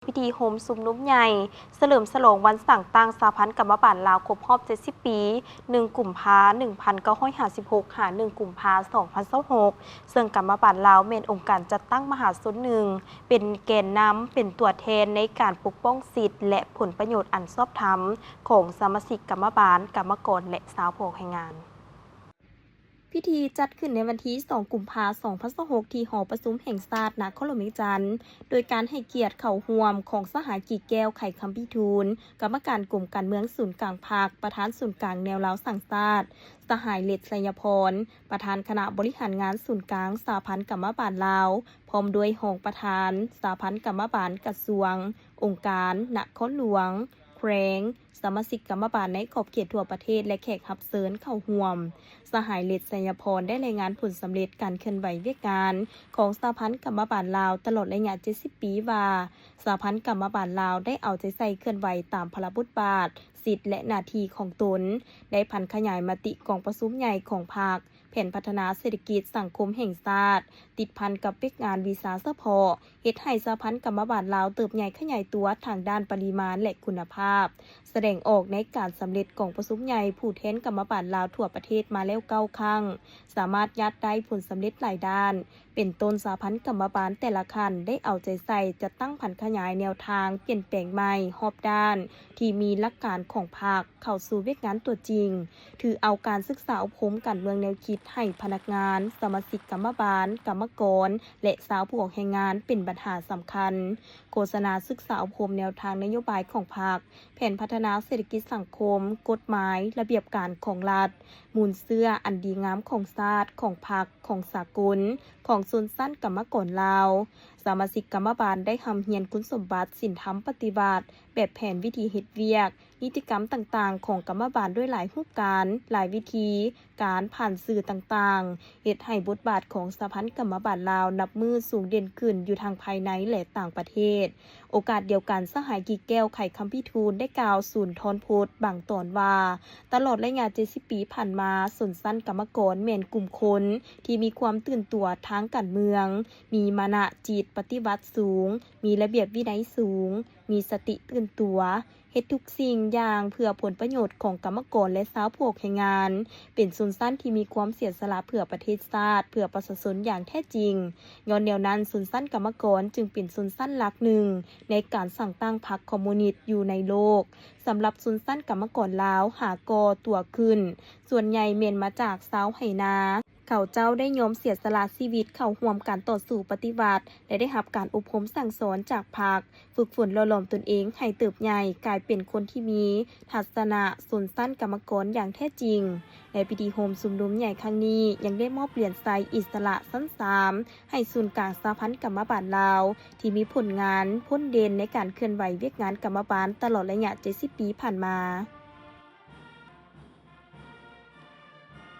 พิธีโฮมซุมนุ้มใหญ่เฉลิมฉลองวันสั่งตั้งสหพันธ์กรรมบาลลาวครบรอบ 70 ปี1กุมภาพันธ์1956 หา 1 กุมภาพันธ์ 2026ซึ่งกรรมบาลลาวเป็นองค์การจัดตั้งมหาชนหนึ่งเป็นแกนนำเป็นตัวแทนในการปกป้องสิทธิและผลประโยชน์อันชอบธรรมของสมาชิกกรรมบาลกรรมกรและสาวแรงงานพิธีจัดขึ้นในวันที่ 2 กุมภาพันธ์ 2026 ที่หอประชุมแห่งชาติณโคโลเมจันทร์โดยการให้เกียรติเข้าร่วมของสหกิจแก้วไขคำพิทูลกรรมการกลุ่มการเมืองศูนย์กลางพรรคประธานศูนย์กลางแนวเล้าสั่งชาติสหายเลดไสยพรประธานคณะบริหารงานศูนย์กลางสหพันธ์กรรมบาลลาวพร้อมด้วยรองประธานสหพันธ์กรรมบาลกระทรวงองค์การนครหลวงแขวงสมาชิกกรรมบาลในขอบเขตทั่วประเทศและแขกรับเชิญเข้าร่วมสหายเลดไสยพรได้รายงานผลสำเร็จการเคลื่อนไหวเวียกงานของสหพันธ์กรรมบาลลาวตลอดระยะ 70 ปีว่าสหพันธ์กรรมบาลลาวได้เอาใจใส่เคลื่อนไหวตามพระบทบาทสิทธิและหน้าที่ของตนได้พันขยายมติกองประชุมใหญ่ของพรรคแผนพัฒนาเศรษฐกิจสังคมแห่งชาติติดพันกับเวียกงานวีซ่าเฉพาะเฮ็ดให้สหพันธ์กรรมบาลลาวเติบใหญ่ขยายตัวทางด้านปริมาณและคุณภาพแสดงออกในการสำเร็จกองประชุมใหญ่ผู้แทนกรรมบาลลาวทั่วประเทศมาแล้ว9 ครั้งสามารถยัดได้ผลสำเร็จหลายด้านเป็นต้นสหพันธ์กรรมบาลแต่ละคันได้เอาใจใส่จะตั้งพันขยายแนวทางเปลี่ยนแปลงใหม่รอบด้านที่มีหลักการของพรรคเข้าสู่เวียกงานตัวจริงถือเอาการศึกษาอบรมการเมืองแนวคิดให้พนักงานสมาชิกกรรมบาลกรรมกรและสาวผู้ออกแรงงานเป็นปัญหาสำคัญโฆษณาศึกษาอบรมแนวทางนโยบายของพรรคแผนพัฒนาเศรษฐกิจสังคมกฎหมายระเบียบการของรัฐมูลเสื้ออันดีงามของชาติของพรรคของสากลของชนชั้นกรรมกรลาวสมาชิกกรรมบาลได้ทำเฮียนคุณสมบัติศีลธรรมปฏิบัติแบบแผนวิธีเฮ็ดเวียกนิติกรรมต่างๆของกรรมบาลด้วยหลายรูปการหลายวิธีการผ่านสื่อต่างๆเฮ็ดให้บทบาทของสหพันธ์กรรมบาลลาวนับมือสูงเด่นขึ้นอยู่ทางภายในและต่างประเทศโอกาสเดียวกันสหกิจแก้วไขคำพิทูลได้กล่าวศูนย์ทอนโพสต์บางตอนว่าตลอดระยะ 70 ปีผ่านมาชนชั้นกรรมกรแม่นกลุ่มคนที่มีความตื่นตัวทางการเมืองมีมานะจิตปฏิบัติสูงมีระเบียบวินัยสูงมีสติตื่นตัวเฮ็ดทุกสิ่งอย่างเพื่อผลประโยชน์ของกรรมกรและสาวผู้แรงงานเป็นชนชั้นที่มีความเสียสละเพื่อประเทศชาติเพื่อประชาชนอย่างแท้จริงย้อนแนวนั้นชนชั้นกรรมกรจึงเป็นชนชั้นหลักหนึ่งในการสั่งตั้งพรรคคอมมิวนิสต์อยู่ในโลกสำหรับชนชั้นกรรมกรลาวหากอตัวขึ้นส่วนใหญ่เม่นมาจากชาวไหนาเขาเจ้าได้ยอมเสียสละชีวิตเข้าร่วมการต่อสู้ปฏิวัติและได้รับการอบรมสั่งสอนจากพรรคฝึกฝนหล่อหลอมตนเองให้เติบใหญ่กลายเป็นคนที่มีทัศนะชนชั้นกรรมกรอย่างแท้จริงในพิธีโฮมซุมนุมใหญ่ครั้งนี้ยังได้มอบเหรียญทรายอิสระชั้น3ให้ศูนย์กลางสหพันธ์กรรมบาลลาวที่มีผลงานพ้นเด่นในการเคลื่อนไหวเวียกงานกรรมบาลตลอดระยะ 70 ปีผ่านมา